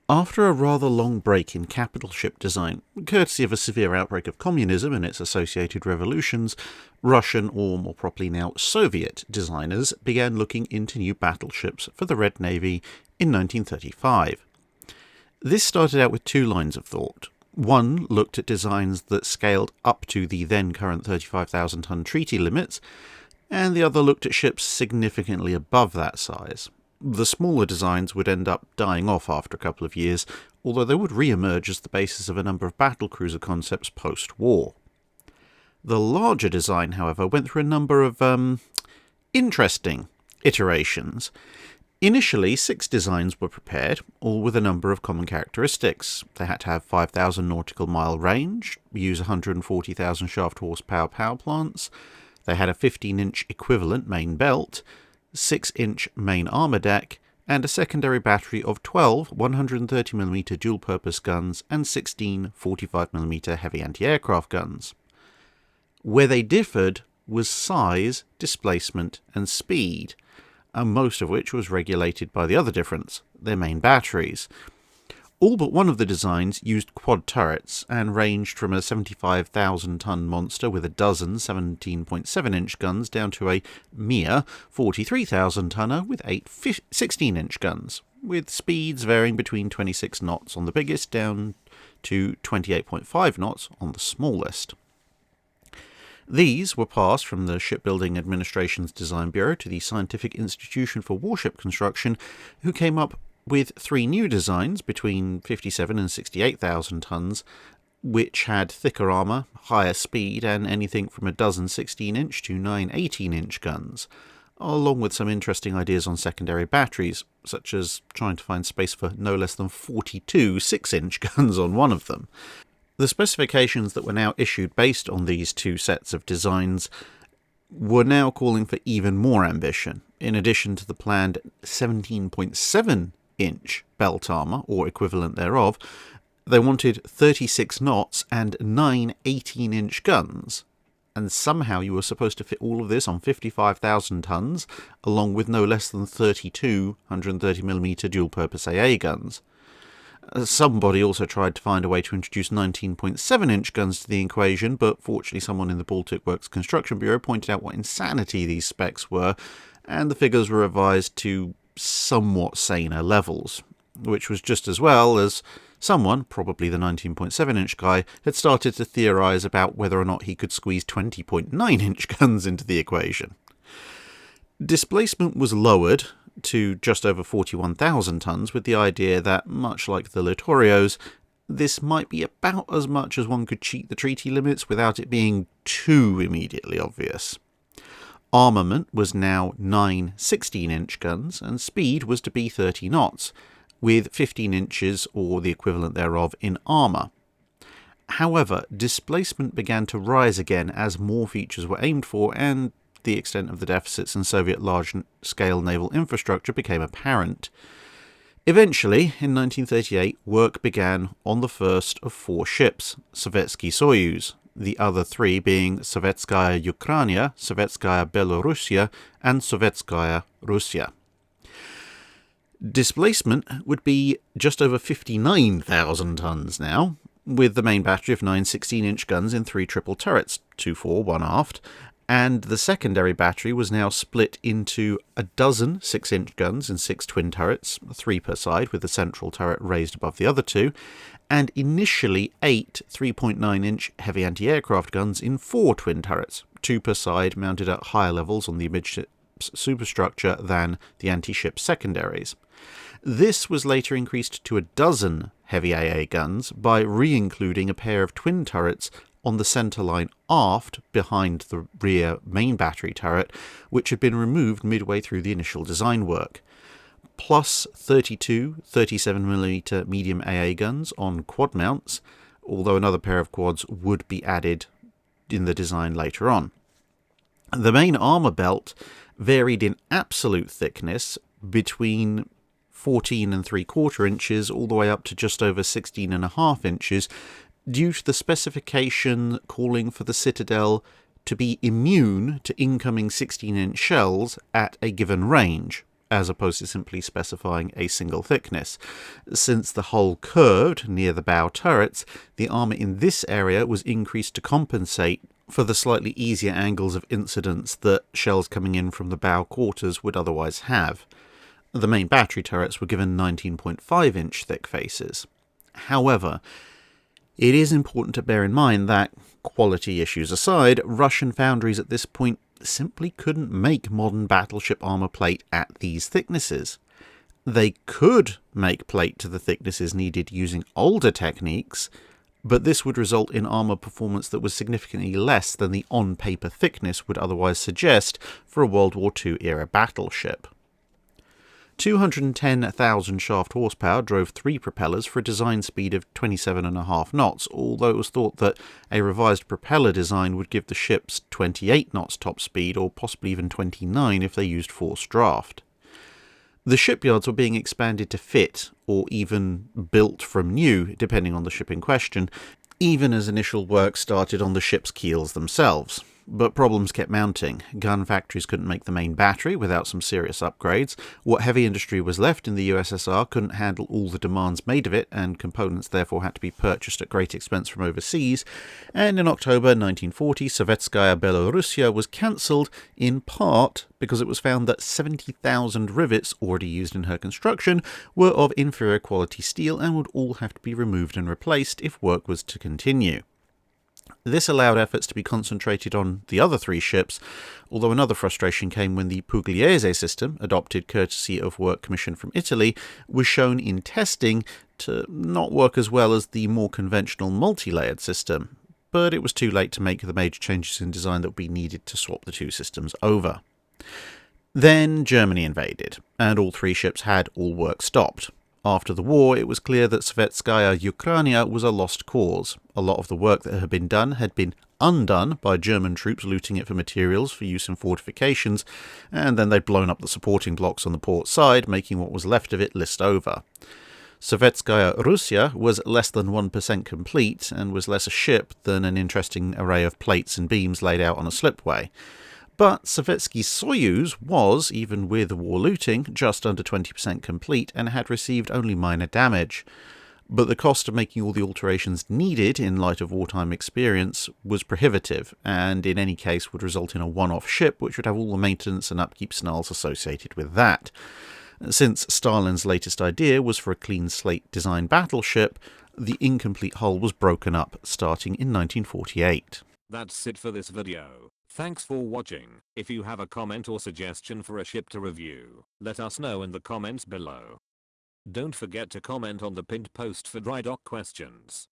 After a rather long break in capital ship design, courtesy of a severe outbreak of communism and its associated revolutions, Russian, or more properly now Soviet, designers began looking into new battleships for the Red Navy in 1935. This started out with two lines of thought. One looked at designs that scaled up to the then current 35,000-ton treaty limits, and the other looked at ships significantly above that size. The smaller designs would end up dying off after a couple of years, although they would re-emerge as the basis of a number of battlecruiser concepts post-war. The larger design, however, went through a number of interesting iterations. Initially, 6 designs were prepared, all with a number of common characteristics. They had to have 5,000 nautical mile range, use 140,000 shaft horsepower power plants, they had a 15-inch equivalent main belt, 6-inch main armour deck, and a secondary battery of 12 130mm dual-purpose guns and 16 45mm heavy anti-aircraft guns. Where they differed was size, displacement, and speed, and most of which was regulated by the other difference, their main batteries. All but one of the designs used quad turrets and ranged from a 75,000-ton monster with a dozen 17.7-inch guns down to a mere 43,000-tonner with 8 16-inch guns, with speeds varying between 26 knots on the biggest down to 28.5 knots on the smallest. These were passed from the Shipbuilding Administration's Design Bureau to the Scientific Institution for Warship Construction, who came up with 3 new designs between 57 and 68,000 tons, which had thicker armour, higher speed, and anything from a dozen 16-inch to 9 18-inch guns, along with some interesting ideas on secondary batteries, such as trying to find space for no less than 42 6-inch guns on one of them. The specifications that were now issued based on these 2 sets of designs were now calling for even more ambition. In addition to the planned 17.7-inch belt armour, or equivalent thereof, they wanted 36 knots and 9 18-inch guns. And somehow you were supposed to fit all of this on 55,000 tons, along with no less than 32 130mm dual-purpose AA guns. Somebody also tried to find a way to introduce 19.7-inch guns to the equation, but fortunately someone in the Baltic Works Construction Bureau pointed out what insanity these specs were, and the figures were revised to somewhat saner levels, which was just as well as someone, probably the 19.7-inch guy, had started to theorise about whether or not he could squeeze 20.9-inch guns into the equation. Displacement was lowered to just over 41,000 tons, with the idea that, much like the Littorios, this might be about as much as one could cheat the treaty limits without it being too immediately obvious. Armament was now 9 16-inch guns, and speed was to be 30 knots, with 15 inches or the equivalent thereof in armour. However, displacement began to rise again as more features were aimed for, and the extent of the deficits in Soviet large-scale naval infrastructure became apparent. Eventually, in 1938, work began on the first of 4 ships, Sovetsky Soyuz, the other 3 being Sovetskaya Ukraina, Sovetskaya Belorussia, and Sovetskaya Russia. Displacement would be just over 59,000 tons now, with the main battery of 9 16-inch guns in 3 triple turrets, 2 fore, 1 aft, and the secondary battery was now split into a dozen 6-inch guns in 6 twin turrets, 3 per side with the central turret raised above the other 2, and initially 8 3.9-inch heavy anti-aircraft guns in 4 twin turrets, 2 per side mounted at higher levels on the midship's superstructure than the anti-ship secondaries. This was later increased to a dozen heavy AA guns by re-including a pair of twin turrets on the centre line aft behind the rear main battery turret, which had been removed midway through the initial design work, plus 32 37mm medium AA guns on quad mounts, although another pair of quads would be added in the design later on. The main armour belt varied in absolute thickness between 14 3/4 inches all the way up to just over 16.5 inches, due to the specification calling for the Citadel to be immune to incoming 16-inch shells at a given range, as opposed to simply specifying a single thickness. Since the hull curved near the bow turrets, the armour in this area was increased to compensate for the slightly easier angles of incidence that shells coming in from the bow quarters would otherwise have. The main battery turrets were given 19.5-inch thick faces. However, it is important to bear in mind that, quality issues aside, Russian foundries at this point simply couldn't make modern battleship armour plate at these thicknesses. They could make plate to the thicknesses needed using older techniques, but this would result in armour performance that was significantly less than the on-paper thickness would otherwise suggest for a World War II era battleship. 210,000 shaft horsepower drove 3 propellers for a design speed of 27.5 knots, although it was thought that a revised propeller design would give the ships 28 knots top speed, or possibly even 29 if they used forced draft. The shipyards were being expanded to fit, or even built from new, depending on the ship in question, even as initial work started on the ship's keels themselves. But problems kept mounting. Gun factories couldn't make the main battery without some serious upgrades. What heavy industry was left in the USSR couldn't handle all the demands made of it, and components therefore had to be purchased at great expense from overseas. And in October 1940, Sovetskaya Belorussia was cancelled, in part because it was found that 70,000 rivets already used in her construction were of inferior quality steel and would all have to be removed and replaced if work was to continue. This allowed efforts to be concentrated on the other 3 ships, although another frustration came when the Pugliese system, adopted courtesy of work commissioned from Italy, was shown in testing to not work as well as the more conventional multi-layered system, but it was too late to make the major changes in design that would be needed to swap the 2 systems over. Then Germany invaded, and all 3 ships had all work stopped. After the war, it was clear that Sovetskaya Ukraina was a lost cause. A lot of the work that had been done had been undone by German troops looting it for materials for use in fortifications, and then they'd blown up the supporting blocks on the port side, making what was left of it list over. Sovetskaya Russia was less than 1% complete, and was less a ship than an interesting array of plates and beams laid out on a slipway. But Sovetsky Soyuz was, even with war looting, just under 20% complete and had received only minor damage. But the cost of making all the alterations needed in light of wartime experience was prohibitive, and in any case would result in a one-off ship which would have all the maintenance and upkeep snarls associated with that. Since Stalin's latest idea was for a clean slate design battleship, the incomplete hull was broken up starting in 1948. That's it for this video. Thanks for watching. If you have a comment or suggestion for a ship to review, let us know in the comments below. Don't forget to comment on the pinned post for dry dock questions.